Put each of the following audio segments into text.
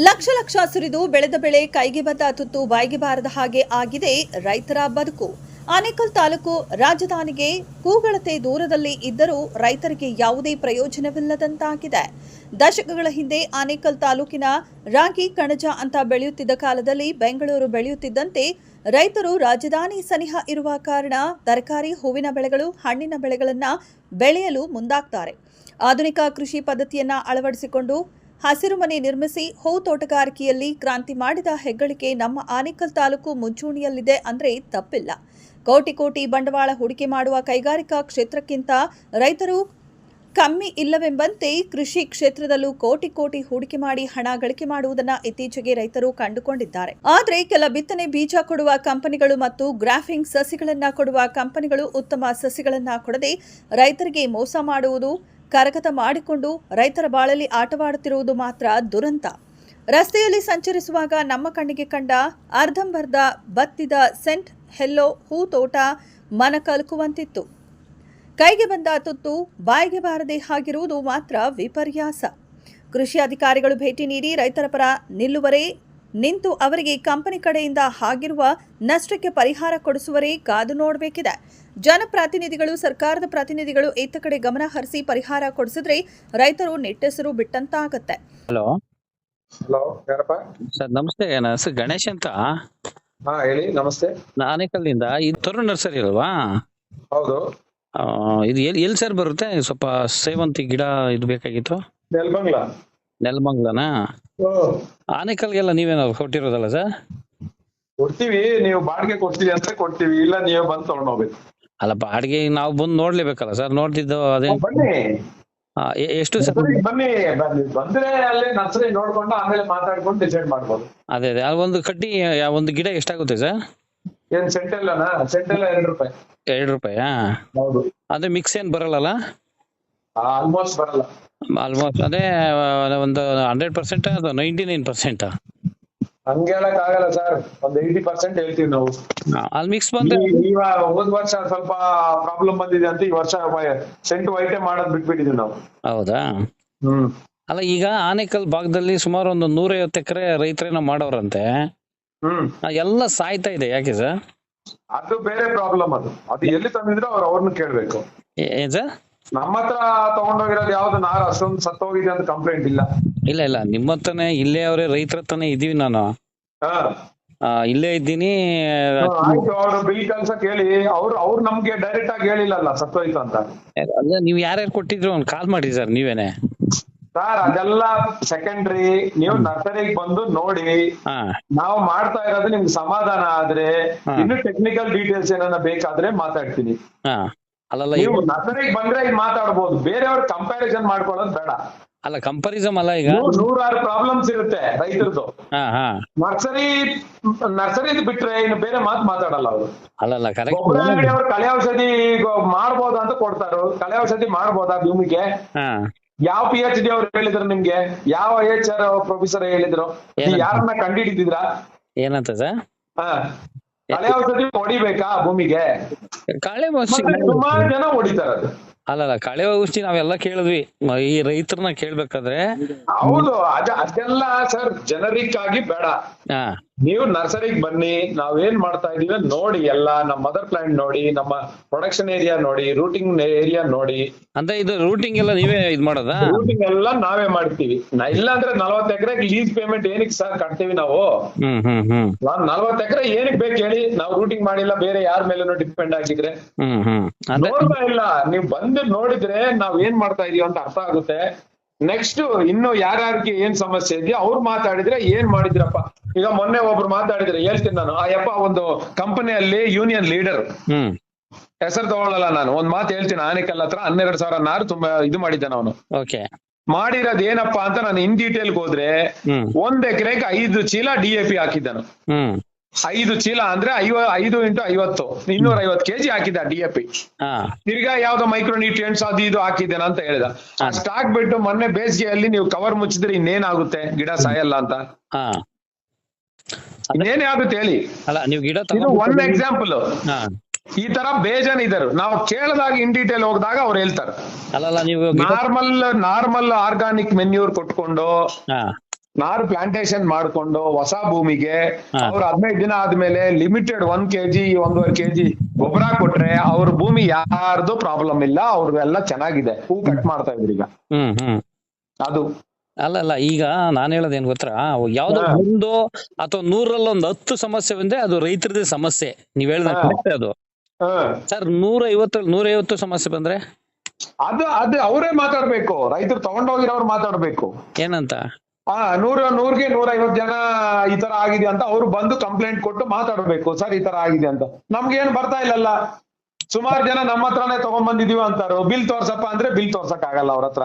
ಲಕ್ಷ ಲಕ್ಷ ಸುರಿದು ಬೆಳೆದ ಬೆಳೆ ಕೈಗೆ ಬಂದ ತುತ್ತು ಬಾಯಿಗೆ ಬಾರದ ಹಾಗೆ ಆಗಿದೆ ರೈತರ ಬದುಕು. ಆನೇಕಲ್ ತಾಲೂಕು ರಾಜಧಾನಿಗೆ ಕೂಗಳತೆ ದೂರದಲ್ಲಿ ಇದ್ದರೂ ರೈತರಿಗೆ ಯಾವುದೇ ಪ್ರಯೋಜನವಿಲ್ಲದಂತಾಗಿದೆ. ದಶಕಗಳ ಹಿಂದೆ ಆನೇಕಲ್ ತಾಲೂಕಿನ ರಾಗಿ ಕಣಜ ಅಂತ ಬೆಳೆಯುತ್ತಿದ್ದ ಕಾಲದಲ್ಲಿ ಬೆಂಗಳೂರು ಬೆಳೆಯುತ್ತಿದ್ದಂತೆ ರೈತರು ರಾಜಧಾನಿ ಸನಿಹ ಇರುವ ಕಾರಣ ತರಕಾರಿ, ಹೂವಿನ ಬೆಳೆಗಳು, ಹಣ್ಣಿನ ಬೆಳೆಗಳನ್ನು ಬೆಳೆಯಲು ಮುಂದಾಗ್ತಾರೆ. ಆಧುನಿಕ ಕೃಷಿ ಪದ್ಧತಿಯನ್ನ ಅಳವಡಿಸಿಕೊಂಡು ಹಸಿರು ಮನೆ ನಿರ್ಮಿಸಿ ಹೂ ತೋಟಗಾರಿಕೆಯಲ್ಲಿ ಕ್ರಾಂತಿ ಮಾಡಿದ ಹೆಗ್ಗಳಿಕೆ ನಮ್ಮ ಆನೇಕಲ್ ತಾಲೂಕು ಮುಂಚೂಣಿಯಲ್ಲಿದೆ ಅಂದ್ರೆ ತಪ್ಪಿಲ್ಲ. ಕೋಟಿ ಕೋಟಿ ಬಂಡವಾಳ ಹೂಡಿಕೆ ಮಾಡುವ ಕೈಗಾರಿಕಾ ಕ್ಷೇತ್ರಕ್ಕಿಂತ ರೈತರು ಕಮ್ಮಿ ಇಲ್ಲವೆಂಬಂತೆ ಕೃಷಿ ಕ್ಷೇತ್ರದಲ್ಲೂ ಕೋಟಿ ಕೋಟಿ ಹೂಡಿಕೆ ಮಾಡಿ ಹಣ ಗಳಿಕೆ ಮಾಡುವುದನ್ನು ಇತ್ತೀಚೆಗೆ ರೈತರು ಕಂಡುಕೊಂಡಿದ್ದಾರೆ. ಆದರೆ ಕೆಲ ಬಿತ್ತನೆ ಬೀಜ ಕೊಡುವ ಕಂಪನಿಗಳು ಮತ್ತು ಗ್ರಾಫಿಂಗ್ ಸಸಿಗಳನ್ನ ಕೊಡುವ ಕಂಪನಿಗಳು ಉತ್ತಮ ಸಸಿಗಳನ್ನ ಕೊಡದೆ ರೈತರಿಗೆ ಮೋಸ ಮಾಡುವುದು, ಕರಗತ ಮಾಡಿಕೊಂಡು ರೈತರ ಬಾಳಲ್ಲಿ ಆಟವಾಡುತ್ತಿರುವುದು ಮಾತ್ರ ದುರಂತ. ರಸ್ತೆಯಲ್ಲಿ ಸಂಚರಿಸುವಾಗ ನಮ್ಮ ಕಣ್ಣಿಗೆ ಕಂಡ ಅರ್ಧಂಬರ್ಧ ಬತ್ತಿದ ಸೆಂಟ್ ಹೆಲ್ಲೋ ಹೂ ತೋಟ ಮನ ಕಲಕುವಂತಿತ್ತು. ಕೈಗೆ ಬಂದ ತುತ್ತು ಬಾಯಿಗೆ ಬಾರದೆ ಆಗಿರುವುದು ಮಾತ್ರ ವಿಪರ್ಯಾಸ. ಕೃಷಿ ಅಧಿಕಾರಿಗಳು ಭೇಟಿ ನೀಡಿ ರೈತರ ಪರ ನಿಲ್ಲುವರೇ, ನಿಂತು ಅವರಿಗೆ ಕಂಪನಿ ಕಡೆಯಿಂದ ಆಗಿರುವ ನಷ್ಟಕ್ಕೆ ಪರಿಹಾರ ಕೊಡಿಸುವರೇ ಕಾದು ನೋಡಬೇಕಿದೆ. ಜನಪ್ರತಿನಿಧಿಗಳು, ಸರ್ಕಾರದ ಪ್ರತಿನಿಧಿಗಳು ಇತ್ತ ಕಡೆ ಗಮನ ಹರಿಸಿ ಪರಿಹಾರ ಕೊಡಿಸಿದ್ರೆ ರೈತರು ನಿಟ್ಟೆಸರು ಬಿಟ್ಟಂತಾಗತ್ತೆ. ಹಲೋ ಹಲೋ, ಯಾರಪ್ಪ? ಸರ್ ನಮಸ್ತೆ, ನನ್ನ ಹೆಸರು ಗಣೇಶ್ ಅಂತ. ಹಾ ಹೇಳಿ, ನಮಸ್ತೆ. ಆನೇಕಲ್ನಿಂದ. ಇದು ತರುಣ್ ನರ್ಸರಿ ಅಲ್ವಾ? ಹೌದು. ಇದು ಎಲ್ಲಿ ಸರ್ ಬರುತ್ತೆ? ಸ್ವಲ್ಪ ಸೇವಂತಿ ಗಿಡ ಇದು ಬೇಕಾಗಿತ್ತು. ನೆಲಮಂಗಲ. ನೆಲಮಂಗಲನಾ? ಆನೇಕಲ್ಗೆಲ್ಲ ನೀವೇನಾದ್ರು ಕೊಟ್ಟಿರೋದಲ್ಲ ಸರ್? ಕೊಡ್ತೀವಿ, ನೀವು ಬಾಡಿಗೆ ಕೊಡ್ತೀವಿ ಅಂದ್ರೆ ಕೊಡ್ತೀವಿ, ಇಲ್ಲ ನೀವು ಬಂದು ತಗೊಂಡೋಗ್ಬೇಕು. ಅಲ್ಲ, ಬಾಡಿಗೆ ನಾವು ಬಂದು ನೋಡ್ಲೇಬೇಕಲ್ಲ ಸರ್? ನೋಡ್ತಿದ್ದು ಅದೇ. ಬನ್ನಿ, ಎಷ್ಟು ಸರ್? ಬನ್ನಿ ಬಂದ್ರೆ ಅಲ್ಲೇ ನರ್ಸರಿ ನೋಡ್ಕೊಂಡು ಆಮೇಲೆ ಮಾತಾಡ್ಕೊಂಡು ಡಿಸೈಡ್ ಮಾಡ್ಬೋದು. ಅದೇ ಅದೇ ಒಂದು ಕಡ್ಡಿ, ಒಂದು ಗಿಡ ಎಷ್ಟಾಗುತ್ತೆ ಸರ್? ಏನ್ ಸೆಂಟೆಲ್ಲನಾ? ಸೆಂಟೆಲ್ಲ ₹2. ₹2? ಹೌದು. ಅದೇ ಮಿಕ್ಸ್ ಏನ್ ಬರಲ್ಲ? ಆಲ್ಮೋಸ್ಟ್ ಬರಲ್ಲ. ಆಲ್ಮೋಸ್ಟ್ ಅದೇ ಒಂದು 100% ಅಥವಾ 99%? ಹಂಗೆ ಹೇಳಕ್ ಆಗಲ್ಲ ಸರ್, ಒಂದ್ 80% ಹೇಳ್ತೀವಿ ನಾವು. ಅಲ್ಲಿ ಮಿಕ್ಸ್ ಬಂದ್ರೆ ಈಗ ಹೋದ್ ವರ್ಷ ಸ್ವಲ್ಪ ಪ್ರಾಬ್ಲಮ್ ಬಂದಿದೆ ಅಂತ ಈ ವರ್ಷ ಸೆಂಟ್ ವೈಟೇ ಮಾಡೋದ್ ಬಿಟ್ಬಿಟ್ಟಿದೀವಿ ನಾವು. ಹೌದಾ? ಅಲ್ಲ, ಈಗ ಆನೇಕಲ್ ಭಾಗದಲ್ಲಿ ಸುಮಾರು ಒಂದು 150 ಎಕರೆ ರೈತರೇನೋ ಮಾಡೋರಂತೆ. ಎಲ್ಲ ಸಾಯ್ತಾ ಇದೆ, ಯಾಕೆ ಸರ್? ಅದು ಬೇರೆ ಪ್ರಾಬ್ಲಮ್. ಅದು ಎಲ್ಲಿ ತಂದಿದ್ರೆ ಅವ್ರನ್ನ ಕೇಳ್ಬೇಕು. ಏನ್ ಸರ್? ನಮ್ಮ ಹತ್ರ ತಗೊಂಡೋಗಿರೋದು ಯಾವ್ದು ನಾರು ಅಷ್ಟೊಂದು ಸತ್ತೋಗಿದೆ ಅಂತ ಕಂಪ್ಲೇಂಟ್ ಇಲ್ಲ. ಇಲ್ಲ, ನಿಮ್ಮ ಹತ್ರನೇ ಇಲ್ಲೇ ಅವರೇ ರೈತರ ಹತ್ರನೇ ಇದೀವಿ ನಾನು. ಇಲ್ಲೇ ಇದ್ದೀನಿ. ಆಯ್ತು, ಅವ್ರು ಬಿಲ್ ಕೆಲ್ಸ ಕೇಳಿ ಅವ್ರು ನಮ್ಗೆ ಡೈರೆಕ್ಟ್ ಆಗಿ ಹೇಳಿಲ್ಲಲ್ಲ ಸತ್ತೋಯ್ತು ಅಂತ. ಅಲ್ಲ, ನೀವ್ ಯಾರ್ಯಾರು ಕೊಟ್ಟಿದ್ರು ಒಂದು ಕಾಲ್ ಮಾಡಿ ಸರ್, ನೀವೇನೆ. ಸರ್ ಅದೆಲ್ಲ ಸೆಕೆಂಡ್ರಿ. ನೀವು ನರ್ಸರಿಗೆ ಬಂದು ನೋಡಿ, ನಾವು ಮಾಡ್ತಾ ಇರೋದು ನಿಮ್ಗೆ ಸಮಾಧಾನ ಆದ್ರೆ ಇನ್ನು ಟೆಕ್ನಿಕಲ್ ಡೀಟೇಲ್ಸ್ ಏನಾರ ಬೇಕಾದ್ರೆ ಮಾತಾಡ್ತೀನಿ. ಅಲ್ಲಲ್ಲ, ನೀವು ನರ್ಸರಿಗೆ ಬಂದ್ರೆ ಈಗ ಮಾತಾಡ್ಬೋದು, ಬೇರೆಯವ್ರ ಕಂಪ್ಯಾರಿಸನ್ ಮಾಡ್ಕೊಳ್ಳೋದು ಬೇಡ. ಅಲ್ಲ, ಕಂಪಾರಿಸಮ್ ಅಲ್ಲ. ಈಗ 100 ಪ್ರಾಬ್ಲಮ್ಸ್ ಇರುತ್ತೆ ರೈತರದು. ನರ್ಸರಿ ಬಿಟ್ರೆ ಇನ್ನು ಬೇರೆ ಮಾತಾಡಲ್ಲ ಅವರು. ಅಲ್ಲಲ್ಲ, ಕರೆಕ್ಟ್. ಗೊಬ್ಬರ ಅಂಗಡಿ ಅವ್ರು ಕಳೆ ಔಷಧಿ ಮಾಡ್ಬೋದಾ ಅಂತ ಕೊಡ್ತಾರ. ಕಳೆ ಔಷಧಿ ಮಾಡ್ಬೋದಾ ಭೂಮಿಗೆ? ಯಾವ PhD ಅವ್ರು ಹೇಳಿದ್ರು ನಿಮ್ಗೆ? ಯಾವ HR ಪ್ರೊಫೆಸರ್ ಹೇಳಿದ್ರು? ಯಾರನ್ನ ಕಂಡಿಡಿದ್ರ? ಏನಂತ ಸರ್? ಕಳೆ ಔಷಧಿ ಹೊಡಿಬೇಕಾ ಭೂಮಿಗೆ? ಸುಮಾರು ಜನ ಹೊಡಿತಾರ. ಅಲ್ಲಲ್ಲ, ಕಳೆ ಔಷಧಿ ನಾವೆಲ್ಲ ಕೇಳಿದ್ವಿ, ಈ ರೈತರನ್ನ ಕೇಳ್ಬೇಕಾದ್ರೆ. ಹೌದು, ಅದೆಲ್ಲ ಸರ್ ಜನರಿಕ್ ಆಗಿ ಬೇಡ. ನೀವು ನರ್ಸರಿಗೆ ಬನ್ನಿ, ನಾವೇನ್ ಮಾಡ್ತಾ ಇದೀವಿ ನೋಡಿ, ಎಲ್ಲ ನಮ್ಮ ಮದರ್ ಪ್ಲಾಂಟ್ ನೋಡಿ, ನಮ್ಮ ಪ್ರೊಡಕ್ಷನ್ ಏರಿಯಾ ನೋಡಿ, ರೂಟಿಂಗ್ ಏರಿಯಾ ನೋಡಿ. ಅಂದ್ರೆ ಇದು ರೂಟಿಂಗ್ ಎಲ್ಲ ನೀವೇ ಇದ್ ಮಾಡೋದಾ? ರೂಟಿಂಗ್ ಎಲ್ಲ ನಾವೇ ಮಾಡ್ತೀವಿ. ಇಲ್ಲಾಂದ್ರೆ 40 ಎಕರೆಗೆ ಲೀಸ್ ಪೇಮೆಂಟ್ ಏನಕ್ಕೆ ಸರ್ ಕಟ್ತೀವಿ ನಾವು? 40 ಎಕರೆ ಏನಕ್ಕೆ ಬೇಕು ಹೇಳಿ? ನಾವು ರೂಟಿಂಗ್ ಮಾಡಿಲ್ಲ, ಬೇರೆ ಯಾರ ಮೇಲೂ ಡಿಪೆಂಡ್ ಆಗಿದ್ರೆ ನೋಡ್ತಾ ಇಲ್ಲ. ನೀವು ಬಂದು ನೋಡಿದ್ರೆ ನಾವ್ ಏನ್ ಮಾಡ್ತಾ ಇದೀವಿ ಅಂತ ಅರ್ಥ ಆಗುತ್ತೆ. ನೆಕ್ಸ್ಟ್ ಇನ್ನು ಯಾರ್ಯಾರಿಗೆ ಏನ್ ಸಮಸ್ಯೆ ಇದೆಯೋ ಅವ್ರು ಮಾತಾಡಿದ್ರೆ ಏನ್ ಮಾಡಿದ್ರಪ್ಪ. ಈಗ ಮೊನ್ನೆ ಒಬ್ರು ಮಾತಾಡಿದ್ರೆ ಹೇಳ್ತೀನಿ ನಾನು. ಯಪ್ಪ, ಒಂದು ಕಂಪನಿಯಲ್ಲಿ ಯೂನಿಯನ್ ಲೀಡರ್, ಹೆಸರು ತಗೊಳ್ಳಲ್ಲ ನಾನು, ಒಂದ್ ಮಾತು ಹೇಳ್ತೀನಿ. ಆನೇಕಲ್ ಹತ್ರ 12,000 ನಾರು ತುಂಬಾ ಇದು ಮಾಡಿದ್ದಾನ ಅವನು. ಮಾಡಿರೋದ್ ಏನಪ್ಪಾ ಅಂತ ನಾನು ಇನ್ ಡೀಟೇಲ್ಗೆ ಹೋದ್ರೆ 1 ಎಕರೆಗೆ 5 ಚೀಲ DAP ಹಾಕಿದ್ದಾನು. 5 ಚೀಲ ಅಂದ್ರೆ 5 × 50 250 kg ಹಾಕಿದ್ದ DAP. ತಿರ್ಗಾ ಯಾವ್ದೋ ಮೈಕ್ರೋ ನ್ಯೂಟ್ರಿಯೆಂಟ್ಸ್ ಅದು ಇದು ಹಾಕಿದ್ದೇನೆ ಅಂತ ಹೇಳಿದ. ಅಷ್ಟ್ ಹಾಕ್ಬಿಟ್ಟು ಮೊನ್ನೆ ಬೇಸಿಗೆಯಲ್ಲಿ ನೀವು ಕವರ್ ಮುಚ್ಚಿದ್ರೆ ಇನ್ನೇನಾಗುತ್ತೆ? ಗಿಡ ಸಾಯಲ್ಲ ಅಂತ. ಇನ್ನೇನೇ ಆಗುತ್ತೆ ಹೇಳಿ? ಇದು ಒಂದ್ ಎಕ್ಸಾಂಪಲ್. ಈ ತರ ಬೇಜಾನ್ ಇದಾರು. ನಾವು ಕೇಳಿದಾಗ ಇನ್ ಡೀಟೇಲ್ ಹೋಗಿದಾಗ ಅವ್ರು ಹೇಳ್ತಾರೆ. ನಾರ್ಮಲ್ ಆರ್ಗಾನಿಕ್ ಮೆನ್ಯೂರ್ ಕೊಟ್ಕೊಂಡು ನಾರು ಪ್ಲಾಂಟೇಶನ್ ಮಾಡ್ಕೊಂಡು ಹೊಸ ಭೂಮಿಗೆ ಅವ್ರು 15 ದಿನ ಆದ್ಮೇಲೆ ಲಿಮಿಟೆಡ್ 1 kg 1.5 kg ಗೊಬ್ಬರ ಕೊಟ್ರೆ ಅವ್ರ ಭೂಮಿ ಯಾರ್ದು ಪ್ರಾಬ್ಲಮ್ ಇಲ್ಲ, ಅವ್ರಿಗೆಲ್ಲ ಚೆನ್ನಾಗಿದೆ. ಹೂ ಕಟ್ ಮಾಡ್ತಾ ಇದ್ರು ಈಗ. ಅದು ಅಲ್ಲ ಈಗ ನಾನ್ ಹೇಳೋದೇನ್ ಗೊತ್ತಾ, ಯಾವ್ದೋ ಒಂದು ಅಥವಾ 100ರಲ್ಲಿ ಒಂದು 10 ಸಮಸ್ಯೆ ಬಂದ್ರೆ ಅದು ರೈತರದೇ ಸಮಸ್ಯೆ. ನೀವ್ ಹೇಳ್ದ ಕರೆಕ್ಟ್ ಅದು ಸರ್. 150 ಸಮಸ್ಯೆ ಬಂದ್ರೆ ಅದು ಅವರೇ ಮಾತಾಡ್ಬೇಕು, ರೈತರು ತಗೊಂಡೋಗಿರೋರು ಮಾತಾಡ್ಬೇಕು. ಏನಂತ 100ಗೆ 150 ಜನ ಈ ತರ ಆಗಿದೆ ಅಂತ ಅವ್ರು ಬಂದು ಕಂಪ್ಲೇಂಟ್ ಕೊಟ್ಟು ಮಾತಾಡ್ಬೇಕು, ಸರ್ ಈ ತರ ಆಗಿದೆ ಅಂತ. ನಮ್ಗೇನ್ ಬರ್ತಾ ಇಲ್ಲಲ್ಲ, ಸುಮಾರು ಜನ ನಮ್ಮ ಹತ್ರನೇ ತಗೊಂಡ್ ಬಂದಿದೀವಿ ಅಂತಾರೋ. ಬಿಲ್ ತೋರ್ಸಪ್ಪ ಅಂದ್ರೆ ಬಿಲ್ ತೋರ್ಸಕ್ ಆಗಲ್ಲ ಅವ್ರ ಹತ್ರ.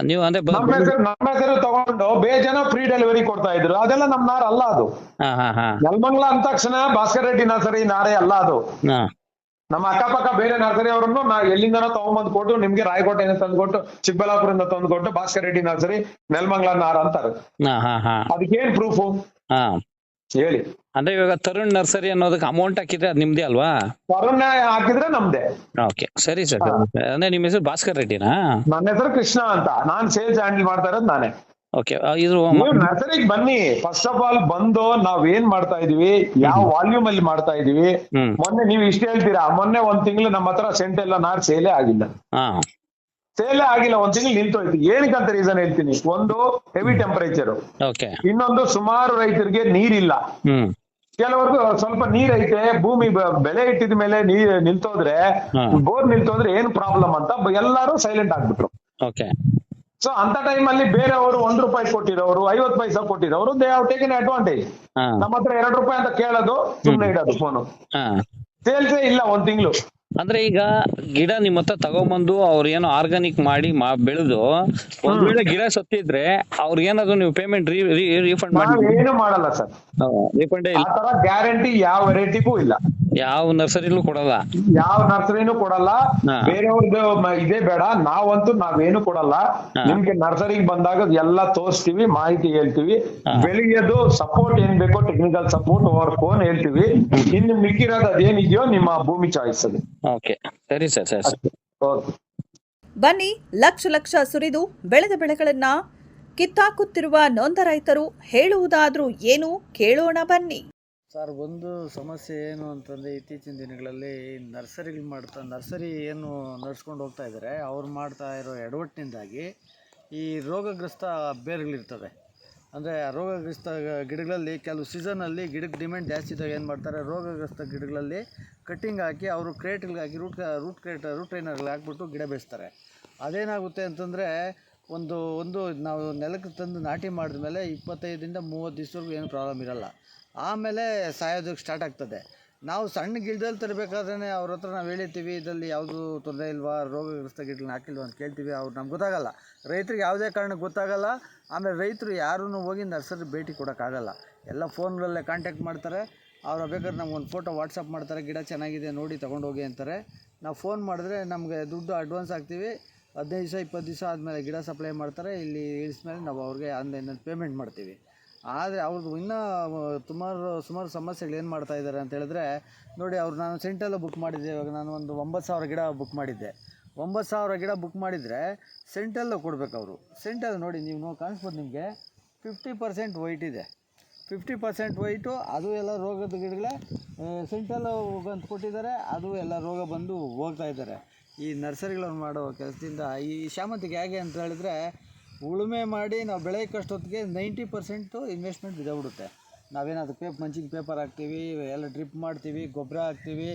ನೀವು ಅಂದ್ರೆ ನಮ್ಮ ಹೆಸರು ತಗೊಂಡು ಬೇಜನ ಫ್ರೀ ಡೆಲಿವರಿ ಕೊಡ್ತಾ ಇದ್ರು. ಅದೆಲ್ಲ ನಮ್ ನಾರ ಅಲ್ಲ ಅದು. ನೆಲಮಂಗಲ ಅಂದ ತಕ್ಷಣ ಭಾಸ್ಕರ್ ರೆಡ್ಡಿ ನರ್ಸರಿ ನಾರೇ ಅಲ್ಲ ಅದು. ನಮ್ಮ ಅಕ್ಕಪಕ್ಕ ಬೇರೆ ನರ್ಸರಿ ಅವರನ್ನು ಎಲ್ಲಿಂದನೋ ತಗೊಂಡ್ಬಂದ್ ಕೊಟ್ಟು, ನಿಮ್ಗೆ ರಾಯಕೋಟೆಯಿಂದ ತಂದ್ಕೊಟ್ಟು, ಚಿಕ್ಕಬಳ್ಳಾಪುರದಿಂದ ತಂದ್ಕೊಟ್ಟು ಭಾಸ್ಕರ್ ರೆಡ್ಡಿ ನರ್ಸರಿ ನೆಲಮಂಗಲ ನಾರ ಅಂತಾರೆ. ಅದಕ್ಕೇನ್ ಪ್ರೂಫ್ ಹೇಳಿ? ಅಂದ್ರೆ ಇವಾಗ ತರುಣ್ ನರ್ಸರಿ ಅನ್ನೋದಕ್ಕೆ ಅಮೌಂಟ್ ಹಾಕಿದ್ರೆ ಅದು ನಿಮ್ದೇ ಅಲ್ವಾ? ತರುಣ್ ಹಾಕಿದ್ರೆ ನಮ್ದೇ. ಓಕೆ ಸರಿ ಸರ್. ಅಂದ್ರೆ ನಿಮ್ಮ ಹೆಸರು ಭಾಸ್ಕರ್ ರೆಡ್ಡಿನಾ? ನನ್ನ ಹೆಸರು ಕೃಷ್ಣ ಅಂತ, ನಾನ್ ಸೇಲ್ಸ್ ಹ್ಯಾಂಡಲ್ ಮಾಡ್ತಾ ಇರೋದು ನಾನೇ. ಓಕೆ, ಇದು ನರ್ಸರಿಗೆ ಬನ್ನಿ. ಫಸ್ಟ್ ಆಫ್ ಆಲ್ ಬಂದು ನಾವ್ ಏನ್ ಮಾಡ್ತಾ ಇದೀವಿ, ಯಾವ ವಾಲ್ಯೂಮ್ ಅಲ್ಲಿ ಮಾಡ್ತಾ ಇದೀವಿ. ಮೊನ್ನೆ ನೀವು ಇಷ್ಟ ಹೇಳ್ತೀರಾ, ಮೊನ್ನೆ 1 ತಿಂಗಳು ನಮ್ಮ ಹತ್ರ ಸೆಂಟೆಲ್ಲ ನಾರ್ ಸೇಲೇ ಆಗಿಲ್ಲ. ಸೇಲೇ ಆಗಿಲ್ಲ, 1 ತಿಂಗಳು ನಿಂತೋಯ್ತು. ಏನಕ್ಕಂತ ರೀಸನ್ ಹೇಳ್ತೀನಿ. ಒಂದು ಹೆವಿ ಟೆಂಪರೇಚರ್, ಇನ್ನೊಂದು ಸುಮಾರು ರೈತರಿಗೆ ನೀರಿಲ್ಲ. ಕೆಲವರ್ಗು ಸ್ವಲ್ಪ ನೀರ್ ಐತೆ, ಭೂಮಿ ಬೆಳೆ ಇಟ್ಟಿದ ಮೇಲೆ ನೀರ್ ನಿಲ್ತೋದ್ರೆ, ಬೋರ್ ನಿಲ್ತೋದ್ರೆ ಏನ್ ಪ್ರಾಬ್ಲಮ್ ಅಂತ ಎಲ್ಲಾರು ಸೈಲೆಂಟ್ ಆಗ್ಬಿಟ್ರು. ಸೊ ಅಂತ ಟೈಮ್ ಅಲ್ಲಿ ಬೇರೆಯವರು 1 ರೂಪಾಯಿ ಕೊಟ್ಟಿರೋರು, 50 ಪೈಸಾ ಕೊಟ್ಟಿರೋರು, ದೇ ಹ್ಯಾವ್ ಟೇಕನ್ ಅಡ್ವಾಂಟೇಜ್. ನಮ್ಮ ಹತ್ರ 2 ರೂಪಾಯಿ ಅಂತ ಕೇಳೋದು, ಸುಮ್ನೆ ಇಡೋದು ಫೋನು. ಸೇಲ್ಸೇ ಇಲ್ಲ 1 ತಿಂಗಳು. ಅಂದ್ರೆ ಈಗ ಗಿಡ ನಿಮ್ಮ ಹತ್ರ ತಗೊಂಬಂದು ಅವ್ರ ಏನೋ ಆರ್ಗಾನಿಕ್ ಮಾಡಿ ಬೆಳೆದು ಒಂದ್ ವೇಳೆ ಗಿಡ ಸತ್ತಿದ್ರೆ ಅವ್ರಿಗೆ ಏನಾದ್ರು ನೀವು ಪೇಮೆಂಟ್ ರೀಫಂಡ್ ಮಾಡಿ? ಏನು ಮಾಡಲ್ಲ ಸರ್, ರೀಫಂಡ್ ಇಲ್ಲ. ಆ ತರ ಗ್ಯಾರಂಟಿ ಯಾವ ವೆರೈಟಿಗೂ ಇಲ್ಲ, ಯಾವ ನರ್ಸರಿಲೂ ಕೊಡಲ್ಲ, ಯಾವ ನರ್ಸರಿನೂ ಕೊಡಲ್ಲ. ಬೇರೆಯವ್ರದ್ದು ಇದೇ ಬೇಡ, ನಾವೇನು ಕೊಡಲ್ಲ. ನಿಮ್ಗೆ ನರ್ಸರಿಗೆ ಬಂದಾಗ ಎಲ್ಲ ತೋರಿಸ್ತೀವಿ, ಮಾಹಿತಿ ಹೇಳ್ತೀವಿ. ಬೆಳೆಯೋದು ಸಪೋರ್ಟ್ ಏನ್ ಬೇಕೋ ಟೆಕ್ನಿಕಲ್ ಸಪೋರ್ಟ್ ಓವರ್ ಫೋನ್ ಹೇಳ್ತೀವಿ. ಇನ್ನು ಮಿಕ್ಕಿರೋದು ಅದೇನಿದೆಯೋ ನಿಮ್ಮ ಭೂಮಿ ಚಾಯ್ಸ್ ಅದು. ಓಕೆ ಸರಿ ಸರ್. ಬನ್ನಿ, ಲಕ್ಷ ಸುರಿದು ಬೆಳೆದ ಬೆಳೆಗಳನ್ನ ಕಿತ್ತಾಕುತ್ತಿರುವ ನೊಂದ ರೈತರು ಹೇಳುವುದಾದ್ರೂ ಏನು ಕೇಳೋಣ ಬನ್ನಿ. ಸರ್, ಒಂದು ಸಮಸ್ಯೆ ಏನು ಅಂತಂದರೆ, ಇತ್ತೀಚಿನ ದಿನಗಳಲ್ಲಿ ನರ್ಸರಿ ಏನು ನಡೆಸ್ಕೊಂಡು ಹೋಗ್ತಾ ಇದ್ದಾರೆ, ಅವ್ರು ಮಾಡ್ತಾ ಇರೋ ಎಡವಟ್ಟಿನಿಂದಾಗಿ ಈ ರೋಗಗ್ರಸ್ತ ಬೇರುಗಳಿರ್ತವೆ. ಅಂದರೆ ರೋಗಗ್ರಸ್ತ ಗಿಡಗಳಲ್ಲಿ ಕೆಲವು ಸೀಸನಲ್ಲಿ ಗಿಡಕ್ಕೆ ಡಿಮ್ಯಾಂಡ್ ಜಾಸ್ತಿ ಇದ್ದಾಗ ಏನು ಮಾಡ್ತಾರೆ, ರೋಗಗ್ರಸ್ತ ಗಿಡಗಳಲ್ಲಿ ಕಟ್ಟಿಂಗ್ ಹಾಕಿ ಅವರು ಕ್ರೇಟ್ಗಳಿಗೆ ಹಾಕಿ ರೂಟ್ ಟ್ರೈನರ್ಗಳು ಹಾಕ್ಬಿಟ್ಟು ಗಿಡ ಬೆಳೆಸ್ತಾರೆ. ಅದೇನಾಗುತ್ತೆ ಅಂತಂದರೆ, ಒಂದು ನಾವು ನೆಲಕ್ಕೆ ತಂದು ನಾಟಿ ಮಾಡಿದ ಮೇಲೆ 25ರಿಂದ 30 ದಿವಸವರೆಗೂ ಏನು ಪ್ರಾಬ್ಲಮ್ ಇರೋಲ್ಲ. ಆಮೇಲೆ ಸಾಯೋದಕ್ಕೆ ಸ್ಟಾರ್ಟ್ ಆಗ್ತದೆ. ನಾವು ಸಣ್ಣ ಗಿಡದಲ್ಲಿ ತರಬೇಕಾದ್ರೆ ಅವ್ರ ಹತ್ರ ನಾವು ಹೇಳಿರ್ತೀವಿ, ಇದರಲ್ಲಿ ಯಾವುದು ತೊಂದರೆ ಇಲ್ವಾ, ರೋಗಗ್ರಸ್ತ ಗಿಡಗಳನ್ನ ಹಾಕಿಲ್ವಾ ಅಂತ ಕೇಳ್ತೀವಿ. ಅವ್ರು ನಮ್ಗೆ ಗೊತ್ತಾಗಲ್ಲ, ರೈತರಿಗೆ ಯಾವುದೇ ಕಾರಣಕ್ಕೆ ಗೊತ್ತಾಗಲ್ಲ. ಆಮೇಲೆ ರೈತರು ಯಾರೂ ಹೋಗಿ ನರ್ಸರಿ ಭೇಟಿ ಕೊಡೋಕ್ಕಾಗಲ್ಲ, ಎಲ್ಲ ಫೋನ್ಗಳಲ್ಲೇ ಕಾಂಟ್ಯಾಕ್ಟ್ ಮಾಡ್ತಾರೆ. ಅವ್ರು ಬೇಕಾದ್ರೆ ನಮ್ಗೊಂದು ಫೋಟೋ ವಾಟ್ಸಪ್ ಮಾಡ್ತಾರೆ, ಗಿಡ ಚೆನ್ನಾಗಿದೆ ನೋಡಿ ತೊಗೊಂಡೋಗಿ ಅಂತಾರೆ. ನಾವು ಫೋನ್ ಮಾಡಿದ್ರೆ ನಮಗೆ ದುಡ್ಡು ಅಡ್ವಾನ್ಸ್ ಹಾಕ್ತೀವಿ. 15 ದಿವಸ 20 ದಿವಸ ಆದಮೇಲೆ ಗಿಡ ಸಪ್ಲೈ ಮಾಡ್ತಾರೆ. ಇಲ್ಲಿ ಇಳಿಸ್ಮೇಲೆ ನಾವು ಅವ್ರಿಗೆ ಆನ್ಲೈನಲ್ಲಿ ಪೇಮೆಂಟ್ ಮಾಡ್ತೀವಿ. ಆದರೆ ಅವ್ರದ್ದು ಇನ್ನೂ ಸುಮಾರು ಸಮಸ್ಯೆಗಳು ಏನು ಮಾಡ್ತಾ ಇದ್ದಾರೆ ಅಂತ ಹೇಳಿದ್ರೆ, ನೋಡಿ, ನಾನು ಸೆಂಟೆಲ್ಲ ಬುಕ್ ಮಾಡಿದ್ದೆ. ಇವಾಗ ನಾನು ಒಂದು 9,000 ಗಿಡ ಬುಕ್ ಮಾಡಿದ್ದೆ. 9,000 ಗಿಡ ಬುಕ್ ಮಾಡಿದರೆ ಸೆಂಟೆಲ್ಲ ಕೊಡಬೇಕು ಅವರು. ಸೆಂಟೆಲ್ಲ ನೋಡಿ, ನೀವು ಕಾಣಿಸ್ಬೋದು ನಿಮಗೆ, 50% ವೈಟ್ ಇದೆ. 50% ವೈಟು, ಅದು ಎಲ್ಲ ರೋಗದ ಗಿಡಗಳೇ. ಸೆಂಟೆಲ್ಲ ಅಂತ ಕೊಟ್ಟಿದ್ದಾರೆ, ಅದು ಎಲ್ಲ ರೋಗ ಬಂದು ಹೋಗ್ತಾ ಇದ್ದಾರೆ. ಈ ನರ್ಸರಿಗಳನ್ನು ಮಾಡೋ ಕೆಲಸದಿಂದ ಈ ಶಾಮಂತಿಗೆ ಹೇಗೆ ಅಂತ ಹೇಳಿದ್ರೆ, ಉಳುಮೆ ಮಾಡಿ ನಾವು ಬೆಳೆಯೋಕ್ಕಷ್ಟೊತ್ತಿಗೆ 90% ಇನ್ವೆಸ್ಟ್ಮೆಂಟ್ ಬಿದ್ದೋಗ್ಬಿಡುತ್ತೆ. ನಾವೇನಾದ್ರು ಮಂಚಿನ ಪೇಪರ್ ಹಾಕ್ತೀವಿ, ಎಲ್ಲ ಡ್ರಿಪ್ ಮಾಡ್ತೀವಿ, ಗೊಬ್ಬರ ಹಾಕ್ತೀವಿ,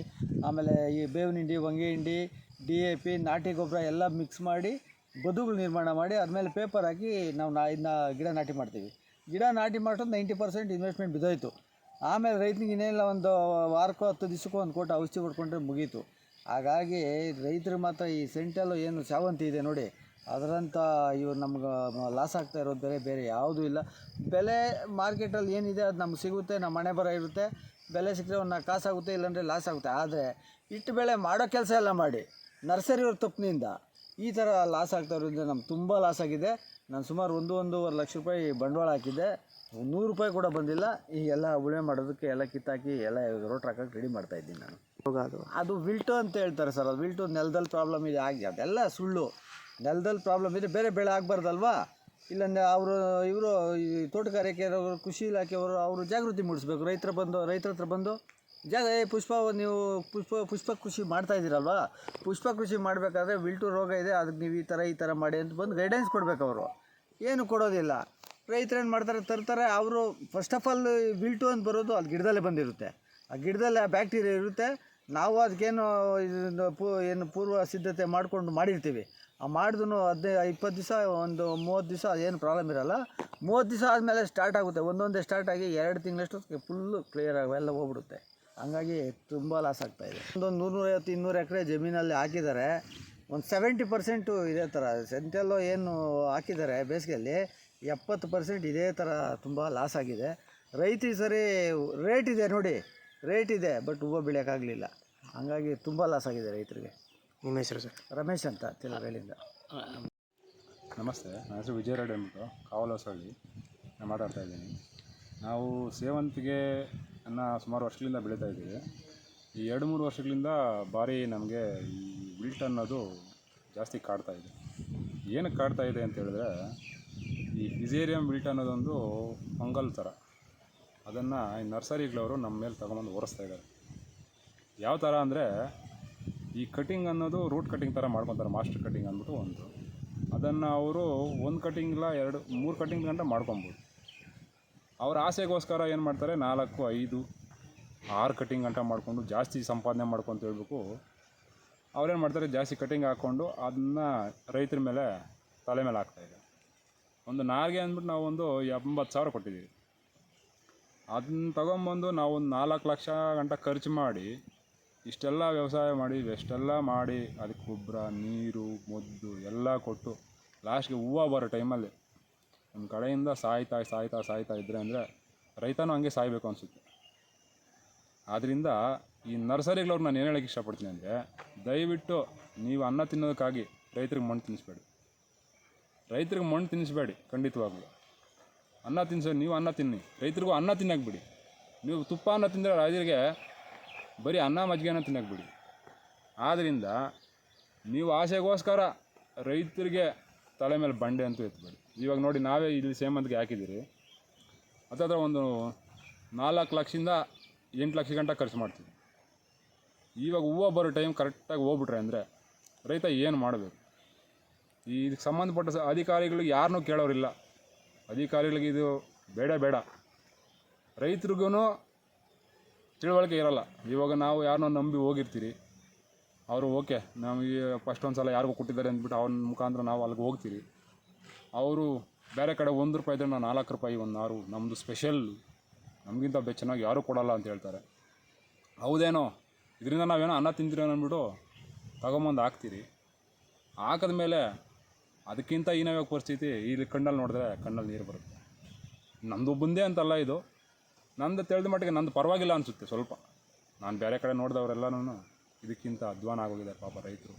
ಆಮೇಲೆ ಈ ಬೇವಿನ ಹಿಂಡಿ, ಹೊಂಗೆ ಹಿಂಡಿ, DAP, ನಾಟಿ ಗೊಬ್ಬರ ಎಲ್ಲ ಮಿಕ್ಸ್ ಮಾಡಿ ಬದುಗಳು ನಿರ್ಮಾಣ ಮಾಡಿ ಆದಮೇಲೆ ಪೇಪರ್ ಹಾಕಿ ನಾವು ಇದನ್ನ ಗಿಡ ನಾಟಿ ಮಾಡ್ತೀವಿ. ಗಿಡ ನಾಟಿ ಮಾಡೋದು 90% ಇನ್ವೆಸ್ಟ್ಮೆಂಟ್ ಬಿದ್ದೋಯ್ತು. ಆಮೇಲೆ ರೈತನಿಗೆ ಇನ್ನೇನಿಲ್ಲ, ಒಂದು ವಾರಕ್ಕೋ 10 ದಿವಸಕ್ಕೋ ಒಂದು ಕೋಟ ಔಷಧಿ ಹೊಡ್ಕೊಂಡ್ರೆ ಮುಗೀತು. ಹಾಗಾಗಿ ರೈತರಿಗೆ ಮಾತ್ರ ಈ ಸೆಂಟೆಲ್ಲೋ ಏನು ಶಾವಂತಿ ಇದೆ ನೋಡಿ, ಅದರಂಥ ಇವ್ರು ನಮ್ಗೆ ಲಾಸ್ ಆಗ್ತಾ ಇರೋದು ಬೇರೆ ಯಾವುದೂ ಇಲ್ಲ. ಬೆಲೆ ಮಾರ್ಕೆಟಲ್ಲಿ ಏನಿದೆ ಅದು ನಮ್ಗೆ ಸಿಗುತ್ತೆ, ನಮ್ಮ ಮನೆ ಬರ ಇರುತ್ತೆ. ಬೆಲೆ ಸಿಕ್ಕರೆ ಒಂದು 4 ಕಾಸು ಆಗುತ್ತೆ, ಇಲ್ಲಾಂದರೆ ಲಾಸ್ ಆಗುತ್ತೆ. ಆದರೆ ಇಟ್ಟು ಬೆಳೆ ಮಾಡೋ ಕೆಲಸ ಎಲ್ಲ ಮಾಡಿ ನರ್ಸರಿಯವ್ರ ತಪ್ಪಿನಿಂದ ಈ ಥರ ಲಾಸ್ ಆಗ್ತಾ ಇರೋದ್ರಿಂದ ನಮ್ಗೆ ತುಂಬ ಲಾಸ್ ಆಗಿದೆ. ನಾನು ಸುಮಾರು 1-1.5 ಲಕ್ಷ ರೂಪಾಯಿ ಬಂಡವಾಳ ಹಾಕಿದ್ದೆ, 100 ರೂಪಾಯಿ ಕೂಡ ಬಂದಿಲ್ಲ. ಈ ಎಲ್ಲ ಉಳುಮೆ ಮಾಡೋದಕ್ಕೆ ಎಲ್ಲ ಕಿತ್ತಾಕಿ ಎಲ್ಲ ರೋಟ್ ಹಾಕಕ್ಕೆ ರೆಡಿ ಮಾಡ್ತಾಯಿದ್ದೀನಿ ನಾನು. ಅದು ವಿಲ್ಟು ಅಂತ ಹೇಳ್ತಾರೆ ಸರ್. ಅದು ವಿಲ್ಟು ನೆಲದಲ್ಲಿ ಪ್ರಾಬ್ಲಮ್ ಇದೆ, ಅದೆಲ್ಲ ಸುಳ್ಳು. ನೆಲದಲ್ಲಿ ಪ್ರಾಬ್ಲಮ್ ಇದೆ, ಬೇರೆ ಬೆಳೆ ಆಗಬಾರ್ದಲ್ವಾ. ಇಲ್ಲಾಂದರೆ ಇವರು ಈ ತೋಟಗಾರಿಕೆಯವರು ಕೃಷಿ ಇಲಾಖೆಯವರು ಅವರು ಜಾಗೃತಿ ಮೂಡಿಸ್ಬೇಕು. ರೈತರ ಹತ್ರ ಬಂದು ಪುಷ್ಪ ನೀವು ಪುಷ್ಪ ಕೃಷಿ ಮಾಡ್ತಾ ಇದ್ದೀರಲ್ವ, ಪುಷ್ಪ ಕೃಷಿ ಮಾಡಬೇಕಾದ್ರೆ ವಿಲ್ಟು ರೋಗ ಇದೆ, ಅದಕ್ಕೆ ನೀವು ಈ ಥರ ಮಾಡಿ ಅಂತ ಬಂದು ಗೈಡೆನ್ಸ್ ಕೊಡಬೇಕು. ಅವರು ಏನು ಕೊಡೋದಿಲ್ಲ. ರೈತರು ಏನು ಮಾಡ್ತಾರೆ, ತರ್ತಾರೆ. ಅವರು ಫಸ್ಟ್ ಆಫ್ ಆಲ್ ವಿಲ್ಟು ಅಂತ ಬರೋದು ಅದು ಗಿಡದಲ್ಲೇ ಬಂದಿರುತ್ತೆ. ಆ ಗಿಡದಲ್ಲೇ ಆ ಬ್ಯಾಕ್ಟೀರಿಯಾ ಇರುತ್ತೆ. ನಾವು ಅದಕ್ಕೇನು ಏನು ಪೂರ್ವ ಸಿದ್ಧತೆ ಮಾಡಿರ್ತೀವಿ. ಆ ಮಾಡಿದ್ರು 15-20 ದಿವಸ, ಒಂದು 30 ದಿವಸ ಏನು ಪ್ರಾಬ್ಲಮ್ ಇರೋಲ್ಲ. 30 ದಿವಸ ಆದಮೇಲೆ ಸ್ಟಾರ್ಟ್ ಆಗುತ್ತೆ. ಒಂದೊಂದೇ ಸ್ಟಾರ್ಟ್ ಆಗಿ 2 ತಿಂಗಳಷ್ಟು ಫುಲ್ಲು ಕ್ಲಿಯರ್ ಎಲ್ಲ ಹೋಗ್ಬಿಡುತ್ತೆ. ಹಂಗಾಗಿ ತುಂಬ ಲಾಸ್ ಆಗ್ತಾಯಿದೆ. ಒಂದು 150-200 ಎಕರೆ ಜಮೀನಲ್ಲಿ ಹಾಕಿದ್ದಾರೆ. ಒಂದು 70% ಇದೇ ಥರ ಸೆಂಟ್ರಲ್ಲು ಏನು ಹಾಕಿದ್ದಾರೆ ಬೇಸಿಗೆಯಲ್ಲಿ 70% ಇದೇ ಥರ ತುಂಬ ಲಾಸ್ ಆಗಿದೆ. ರೈತರಿಗೆ ಸರಿ ರೇಟ್ ಇದೆ ನೋಡಿ, ರೇಟ್ ಇದೆ, ಬಟ್ ಹೂವು ಬೆಳೆಯೋಕ್ಕಾಗಲಿಲ್ಲ. ಹಂಗಾಗಿ ತುಂಬ ಲಾಸ್ ಆಗಿದೆ ರೈತರಿಗೆ. ನಿಮ್ಮ ಹೆಸರು ಸರ್? ರಮೇಶ್ ಅಂತ ತಿಲಗಲಿಂದ. ನಮಸ್ತೆ, ನನ್ನ ಹೆಸರು ವಿಜಯ ರೆಡ್ಡಿ ಅಂದ್ಬಿಟ್ಟು ಕಾವಲಹೊಸಳ್ಳಿ ನಾನು ಮಾತಾಡ್ತಾ ಇದ್ದೀನಿ. ನಾವು ಸೇವಂತಿಗೆ ಸುಮಾರು ವರ್ಷಗಳಿಂದ ಬೆಳೀತಾ ಇದ್ದೀವಿ. ಈ 2-3 ವರ್ಷಗಳಿಂದ ಭಾರಿ ನಮಗೆ ಈ ವಿಲ್ಟ್ ಅನ್ನೋದು ಜಾಸ್ತಿ ಕಾಡ್ತಾ ಇದೆ. ಏನಕ್ಕೆ ಕಾಡ್ತಾ ಇದೆ ಅಂತ ಹೇಳಿದ್ರೆ, ಈ ಫಿಸೇರಿಯಂ ವಿಲ್ಟ್ ಅನ್ನೋದೊಂದು ಫಂಗಲ್ ಥರ. ಅದನ್ನು ಈ ನರ್ಸರಿಗಳವರು ನಮ್ಮ ಮೇಲೆ ತಗೊಂಬಂದು ಓಡಿಸ್ತಾ ಇದ್ದಾರೆ. ಯಾವ ಥರ ಅಂದರೆ, ಈ ಕಟಿಂಗ್ ಅನ್ನೋದು ರೂಟ್ ಕಟಿಂಗ್ ಥರ ಮಾಡ್ಕೊತಾರೆ, ಮಾಸ್ಟರ್ ಕಟಿಂಗ್ ಅಂದ್ಬಿಟ್ಟು ಒಂದು. ಅದನ್ನು ಅವರು 1 ಕಟಿಂಗ್ ಇಲ್ಲ 2-3 ಕಟಿಂಗ್ ಗಂಟ ಮಾಡ್ಕೊಬೋದು. ಅವ್ರ ಆಸೆಗೋಸ್ಕರ ಏನು ಮಾಡ್ತಾರೆ, 4-5-6 ಕಟಿಂಗ್ ಗಂಟ ಮಾಡಿಕೊಂಡು ಜಾಸ್ತಿ ಸಂಪಾದನೆ ಮಾಡ್ಕೊಂತ ಹೇಳ್ಬೇಕು. ಅವ್ರೇನು ಮಾಡ್ತಾರೆ, ಜಾಸ್ತಿ ಕಟಿಂಗ್ ಹಾಕ್ಕೊಂಡು ಅದನ್ನು ರೈತರ ಮೇಲೆ ತಲೆ ಮೇಲೆ ಹಾಕ್ತಾಯಿದ್ದಾರೆ. ಒಂದು ನಾರಿಗೆ ಅಂದ್ಬಿಟ್ಟು ನಾವು ಒಂದು 80,000 ಕೊಟ್ಟಿದ್ದೀವಿ. ಅದನ್ನ ತೊಗೊಂಬಂದು ನಾವು ಒಂದು 4 ಲಕ್ಷ ಗಂಟ ಖರ್ಚು ಮಾಡಿ ಇಷ್ಟೆಲ್ಲ ವ್ಯವಸಾಯ ಮಾಡಿ ಎಷ್ಟೆಲ್ಲ ಮಾಡಿ ಅದಕ್ಕೆ ಗೊಬ್ಬರ, ನೀರು, ಮದ್ದು ಎಲ್ಲ ಕೊಟ್ಟು ಲಾಸ್ಟ್ಗೆ ಹೂವು ಬರೋ ಟೈಮಲ್ಲಿ ಒಂದು ಕಡೆಯಿಂದ ಸಾಯ್ತಾ ಇದ್ದರೆ ಅಂದರೆ ರೈತನೂ ಹಂಗೆ ಸಾಯಬೇಕು ಅನಿಸುತ್ತೆ. ಆದ್ದರಿಂದ ಈ ನರ್ಸರಿಗಳವ್ರು ನಾನು ಏನು ಹೇಳೋಕ್ಕೆ ಇಷ್ಟಪಡ್ತೀನಿ ಅಂದರೆ, ದಯವಿಟ್ಟು ನೀವು ಅನ್ನ ತಿನ್ನೋದಕ್ಕಾಗಿ ರೈತರಿಗೆ ಮಣ್ಣು ತಿನ್ನಿಸ್ಬೇಡಿ. ಖಂಡಿತವಾಗ್ಲೂ ನೀವು ಅನ್ನ ತಿನ್ನಿ, ರೈತರಿಗೂ ಅನ್ನ ತಿನ್ನಕ್ಕೆ ಬಿಡಿ. ನೀವು ತುಪ್ಪ ಅನ್ನ ತಿಂದರೆ ರೈತರಿಗೆ ಬರೀ ಅನ್ನ ಮಜ್ಜಿಗೆನ ತಿನ್ನಕ್ಕೆ ಬಿಡಿ. ಆದ್ದರಿಂದ ನೀವು ಆಸೆಗೋಸ್ಕರ ರೈತರಿಗೆ ತಲೆ ಮೇಲೆ ಬಂಡೆ ಅಂತೂ ಎತ್ತಬೇಡಿ. ಇವಾಗ ನೋಡಿ, ನಾವೇ ಇಲ್ಲಿ ಸೇವಂತಿಗೆ ಹಾಕಿದ್ದೀರಿ, ಹತ್ತಿರ ಒಂದು 4 ಲಕ್ಷದಿಂದ 8 ಲಕ್ಷ ಗಂಟ ಖರ್ಚು ಮಾಡ್ತೀವಿ. ಇವಾಗ ಹೂವು ಬರೋ ಟೈಮ್ ಕರೆಕ್ಟಾಗಿ ಹೋಗ್ಬಿಟ್ರೆ ಅಂದರೆ ರೈತ ಏನು ಮಾಡಬೇಕು? ಇದಕ್ಕೆ ಸಂಬಂಧಪಟ್ಟ ಅಧಿಕಾರಿಗಳಿಗೆ ಯಾರನ್ನೂ ಕೇಳೋರಿಲ್ಲ. ಅಧಿಕಾರಿಗಳಿಗೆ ಇದು ಬೇಡ. ರೈತರಿಗೂ ತಿಳುವಳಿಕೆ ಇರೋಲ್ಲ. ಇವಾಗ ನಾವು ಯಾರನ್ನೋ ನಂಬಿ ಹೋಗಿರ್ತೀರಿ, ಅವರು ಓಕೆ ನಮಗೆ ಫಸ್ಟ್ ಒಂದು ಸಲ ಯಾರಿಗೂ ಕೊಟ್ಟಿದ್ದಾರೆ ಅಂದ್ಬಿಟ್ಟು ಅವ್ರ ಮುಖಾಂತರ ನಾವು ಅಲ್ಲಿಗೆ ಹೋಗ್ತೀರಿ. ಅವರು ಬೇರೆ ಕಡೆ ₹1 ಇದ್ದರೆ ನಾವು ₹4 ಒಂದು ನಾರು ನಮ್ಮದು ಸ್ಪೆಷಲ್, ನಮಗಿಂತ ಚೆನ್ನಾಗಿ ಯಾರೂ ಕೊಡೋಲ್ಲ ಅಂತ ಹೇಳ್ತಾರೆ. ಹೌದೇನೋ, ಇದರಿಂದ ನಾವೇನೋ ಅನ್ನ ತಿಂತೀರೋ ಅಂದ್ಬಿಟ್ಟು ತಗೊಂಬಂದು ಹಾಕ್ತೀರಿ. ಹಾಕಿದ ಮೇಲೆ ಅದಕ್ಕಿಂತ ಹೀನವಾಗಿ ಪರಿಸ್ಥಿತಿ ಇಲ್ಲಿ ಕಣ್ಣಲ್ಲಿ ನೋಡಿದ್ರೆ ಕಣ್ಣಲ್ಲಿ ನೀರು ಬರುತ್ತೆ. ನಂದು ಬಂದೇ ಅಂತಲ್ಲ, ಇದು ನಂದು ತಿಳಿದ ಮಟ್ಟಿಗೆ ನಂದು ಪರವಾಗಿಲ್ಲ ಅನಿಸುತ್ತೆ ಸ್ವಲ್ಪ. ನಾನು ಬೇರೆ ಕಡೆ ನೋಡಿದವರೆಲ್ಲನೂ ಇದಕ್ಕಿಂತ ಅಧ್ವಾನ ಆಗೋಗಿದ್ದಾರೆ ಪಾಪ ರೈತರು.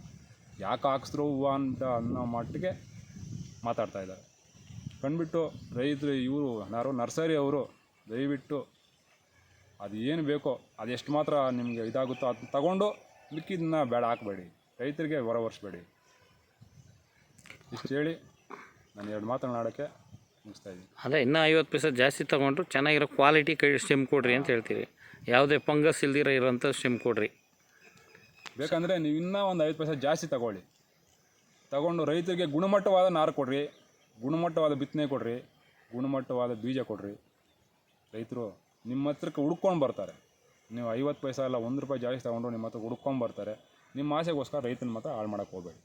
ಯಾಕೆ ಹಾಕ್ಸಿದ್ರು ಹೂವು ಅಂತ ಅನ್ನೋ ಮಟ್ಟಿಗೆ ಮಾತಾಡ್ತಾ ಇದ್ದಾರೆ. ಕಂಡುಬಿಟ್ಟು ರೈತರು ಯಾರು ನರ್ಸರಿ ಅವರು ದಯವಿಟ್ಟು ಅದು ಏನು ಬೇಕೋ ಅದೆಷ್ಟು ಮಾತ್ರ ನಿಮಗೆ ಇದಾಗುತ್ತೋ ಅದನ್ನ ತಗೊಂಡು ಮಿಕ್ಕಿದ್ದನ್ನ ಬೇಡ ಹಾಕಬೇಡಿ, ರೈತರಿಗೆ ಹೊರವರ್ಸ್ಬೇಡಿ. ಇಷ್ಟು ಹೇಳಿ ನಾನು 2 ಮಾತನಾಡೋಕ್ಕೆ ಮುಗಿಸ್ತಾ ಇದ್ದೀನಿ. ಅದೇ ಇನ್ನೂ 50 ಪೈಸೆ ಜಾಸ್ತಿ ತೊಗೊಂಡ್ರು ಚೆನ್ನಾಗಿರೋ ಕ್ವಾಲಿಟಿ ಸ್ಟೆಮ್ ಕೊಡ್ರಿ ಅಂತ ಹೇಳ್ತೀವಿ. ಯಾವುದೇ ಫಂಗಸ್ ಇರೋಂಥ ಸ್ಟೆಮ್ ಕೊಡ್ರಿ. ಬೇಕಂದರೆ ನೀವು ಇನ್ನೂ ಒಂದು 5 ಪೈಸೆ ಜಾಸ್ತಿ ತಗೊಂಡು ರೈತರಿಗೆ ಗುಣಮಟ್ಟವಾದ ನಾರು ಕೊಡ್ರಿ, ಗುಣಮಟ್ಟವಾದ ಬಿತ್ತನೆ ಕೊಡ್ರಿ, ಗುಣಮಟ್ಟವಾದ ಬೀಜ ಕೊಡ್ರಿ. ರೈತರು ನಿಮ್ಮ ಹತ್ರಕ್ಕೆ ಹುಡ್ಕೊಂಡು ಬರ್ತಾರೆ. ನೀವು 50 ಪೈಸೆ ಅಲ್ಲ ₹1 ಜಾಸ್ತಿ ತೊಗೊಂಡ್ರು ನಿಮ್ಮ ಹತ್ರ ಹುಡ್ಕೊಂಡು ಬರ್ತಾರೆ. ನಿಮ್ಮ ಆಸೆಗೋಸ್ಕರ ರೈತನ ಮಾತ್ರ ಹಾಳು ಮಾಡೋಕ್ಕೆ ಹೋಗಬೇಡಿ.